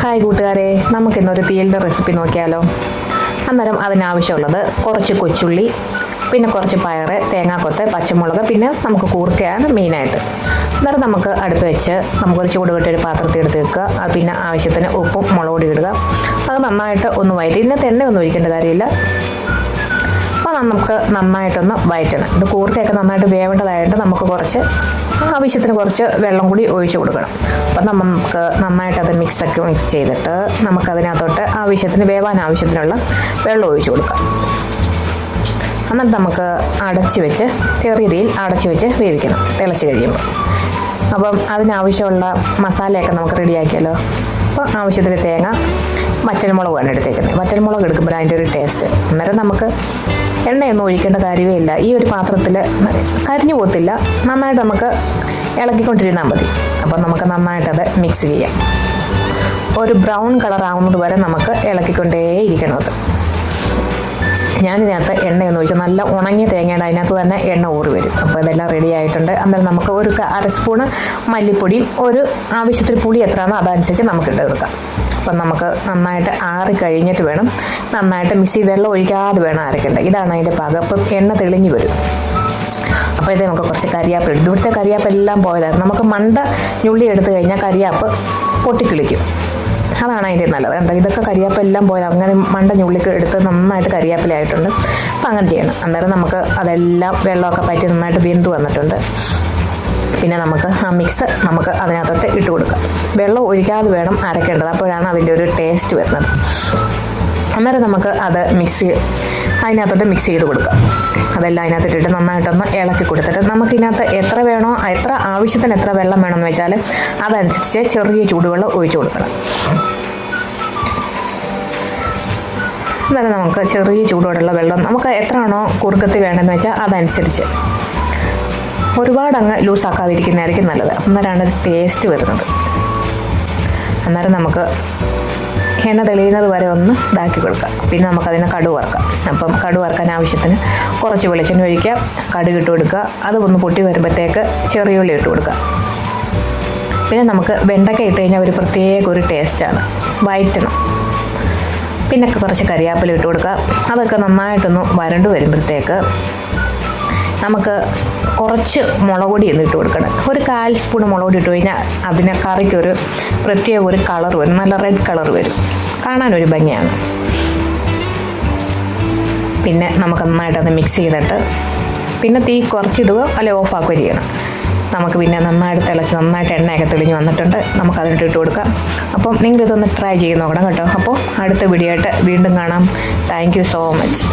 Hi കൂട്ടുകാരെ, നമുക്കിന്നൊരു തീയലിൻ്റെ recipe നോക്കിയാലോ. അന്നേരം അതിനാവശ്യമുള്ളത് കുറച്ച് കൊച്ചുള്ളി, പിന്നെ കുറച്ച് പയറ്, തേങ്ങാക്കൊത്ത്, പച്ചമുളക്, പിന്നെ നമുക്ക് കൂർക്കയാണ് മെയിനായിട്ട്. അന്നേരം നമുക്ക് അടുപ്പ് വെച്ച് നമുക്കൊരു ചൂടുകെട്ടൊരു പാത്രത്തിൽ എടുത്ത് വെക്കുക. അത് പിന്നെ ആവശ്യത്തിന് ഉപ്പും മുളക് പൊടി ഇടുക. അത് നന്നായിട്ട് ഒന്ന് വഴറ്റി. ഇതിനകത്ത് എണ്ണയൊന്നും ഒഴിക്കേണ്ട കാര്യമില്ല. അപ്പോൾ നമുക്ക് നന്നായിട്ടൊന്ന് വഴറ്റണം. ഇത് കൂർക്കയൊക്കെ നന്നായിട്ട് വേവേണ്ടതായിട്ട് നമുക്ക് ആവശ്യത്തിന് കുറച്ച് വെള്ളം കൂടി ഒഴിച്ച് കൊടുക്കണം. അപ്പം നമുക്ക് നന്നായിട്ട് അത് മിക്സ് ചെയ്തിട്ട് നമുക്കതിനകത്തോട്ട് വേവാൻ ആവശ്യത്തിനുള്ള വെള്ളം ഒഴിച്ച് കൊടുക്കാം. എന്നിട്ട് നമുക്ക് ചെറിയ തീയിൽ അടച്ച് വെച്ച് വേവിക്കണം തിളച്ച് കഴിയുമ്പോൾ. അപ്പം അതിനാവശ്യമുള്ള മസാലയൊക്കെ നമുക്ക് റെഡിയാക്കിയാലോ. അപ്പോൾ ആവശ്യത്തിന് തേങ്ങ, വറ്റൽമുളകാണ് എടുത്തേക്കുന്നത്. വറ്റൽമുളക് എടുക്കുമ്പോൾ അതിൻ്റെ ഒരു ടേസ്റ്റ്. അന്നേരം നമുക്ക് എണ്ണയൊന്നും ഒഴിക്കേണ്ട കാര്യമേ ഇല്ല. ഈ ഒരു പാത്രത്തിൽ കരിഞ്ഞു പോകത്തില്ല. നന്നായിട്ട് നമുക്ക് ഇളക്കിക്കൊണ്ടിരുന്നാൽ മതി. അപ്പം നമുക്ക് നന്നായിട്ടത് മിക്സ് ചെയ്യാം. ഒരു ബ്രൗൺ കളർ ആവുന്നത് വരെ നമുക്ക് ഇളക്കിക്കൊണ്ടേ ഇരിക്കണം. അത് ഞാനിതിനകത്ത് എണ്ണയൊന്നും ഒഴിച്ച് നല്ല ഉണങ്ങിയ തേങ്ങയുടെ അതിനകത്ത് തന്നെ എണ്ണ ഊറി വരും. അപ്പോൾ ഇതെല്ലാം റെഡി ആയിട്ടുണ്ട്. അന്നേരം നമുക്ക് ഒരു അര സ്പൂണ് മല്ലിപ്പൊടിയും ഒരു ആവശ്യത്തിന് പുളി എത്രയാണോ അതനുസരിച്ച് നമുക്ക് ഇട്ട് കൊടുക്കാം. അപ്പം നമുക്ക് നന്നായിട്ട് ആറി കഴിഞ്ഞിട്ട് വേണം നന്നായിട്ട് വെള്ളം ഒഴിക്കാതെ വേണം അരക്കേണ്ടത്. ഇതാണ് അതിൻ്റെ പാകം. അപ്പം എണ്ണ തെളിഞ്ഞ് വരും. അപ്പോൾ ഇത് നമുക്ക് കുറച്ച് കരിയാപ്പ് ഇടും. ഇവിടുത്തെ കരിയാപ്പ് എല്ലാം പോയതായിരുന്നു. നമുക്ക് മണ്ട ഞുള്ളി എടുത്തു കഴിഞ്ഞാൽ കരിയാപ്പ് പൊട്ടിക്കിളിക്കും. അതാണ് അതിൻ്റെ നല്ലത്. കണ്ടോ, ഇതൊക്കെ കരിയാപ്പ് എല്ലാം പോയത്. അങ്ങനെ മണ്ട ഞുള്ളിക്ക് എടുത്ത് നന്നായിട്ട് കരിയാപ്പിലായിട്ടുണ്ട്. അപ്പം അങ്ങനെ ചെയ്യണം. അന്നേരം നമുക്ക് അതെല്ലാം വെള്ളമൊക്കെ പറ്റി നന്നായിട്ട് വെന്ത് വന്നിട്ടുണ്ട്. പിന്നെ നമുക്ക് ആ മിക്സ് നമുക്ക് അതിനകത്തോട്ട് ഇട്ട് കൊടുക്കാം. വെള്ളം ഒഴിക്കാതെ വേണം അരക്കേണ്ടത്. അപ്പോഴാണ് അതിൻ്റെ ഒരു ടേസ്റ്റ് വരുന്നത്. അന്നേരം നമുക്ക് അത് അതിനകത്തോട്ട് മിക്സ് ചെയ്ത് കൊടുക്കാം. അതെല്ലാം അതിനകത്തിട്ടിട്ട് നന്നായിട്ടൊന്ന് ഇളക്കി കൊടുത്തിട്ട് നമുക്കിതിനകത്ത് എത്ര ആവശ്യത്തിന് എത്ര വെള്ളം വേണമെന്ന് വെച്ചാൽ അതനുസരിച്ച് ചെറിയ ചൂടുവെള്ളം ഒഴിച്ചു കൊടുക്കണം. അന്നേരം നമുക്ക് ചെറിയ ചൂടോടുള്ള വെള്ളം നമുക്ക് എത്രയാണോ കുറുക്കത്തിൽ വേണമെന്ന് വെച്ചാൽ അതനുസരിച്ച്. ഒരുപാട് അങ്ങ് ലൂസാക്കാതിരിക്കുന്നതായിരിക്കും നല്ലത്. അന്നേരമാണ് ടേസ്റ്റ് വരുന്നത്. അന്നേരം നമുക്ക് എണ്ണ തെളിയുന്നത് വരെ ഒന്ന് ഇതാക്കി കൊടുക്കാം. പിന്നെ നമുക്കതിനെ കടുക് വറുക്കാം. അപ്പം കടുക് വറുക്കാൻ ആവശ്യത്തിന് കുറച്ച് വെളിച്ചെണ്ണ ഒഴിക്കുക, കടുക് ഇട്ട് കൊടുക്കുക. അത് ഒന്ന് പൊട്ടി വരുമ്പോഴത്തേക്ക് ചെറിയ ഉള്ളി ഇട്ട് കൊടുക്കുക. പിന്നെ നമുക്ക് വെണ്ടയ്ക്ക ഇട്ട് കഴിഞ്ഞാൽ ഒരു പ്രത്യേക ഒരു ടേസ്റ്റാണ്. വഴറ്റണം. പിന്നെ കുറച്ച് കരിയാപ്പില ഇട്ട് കൊടുക്കുക. അതൊക്കെ നന്നായിട്ടൊന്ന് വരണ്ടു വരുമ്പോഴത്തേക്ക് നമുക്ക് കുറച്ച് മുളക് പൊടി ഇട്ട് കൊടുക്കണം. ഒരു 1/4 സ്പൂൺ മുളക് പൊടി ഇട്ട് കഴിഞ്ഞാൽ അതിന് കറിക്കൊരു പ്രത്യേക ഒരു കളർ വരും. നല്ല റെഡ് കളർ വരും. കാണാനൊരു ഭംഗിയാണ്. പിന്നെ നമുക്ക് നന്നായിട്ടത് മിക്സ് ചെയ്തിട്ട് പിന്നെ തീ കുറച്ചിടുകയോ അല്ലെങ്കിൽ ഓഫാക്കുകയോ ചെയ്യണം. നമുക്ക് പിന്നെ നന്നായിട്ട് തിളച്ച് നന്നായിട്ട് എണ്ണയൊക്കെ തെളിഞ്ഞ് വന്നിട്ടുണ്ട്. നമുക്കതിനിട്ട് ഇട്ട് കൊടുക്കാം. അപ്പം നിങ്ങളിതൊന്ന് ട്രൈ ചെയ്ത് നോക്കണം കേട്ടോ. അപ്പോൾ അടുത്ത വീഡിയോ ആയിട്ട് വീണ്ടും കാണാം. Thank you so much.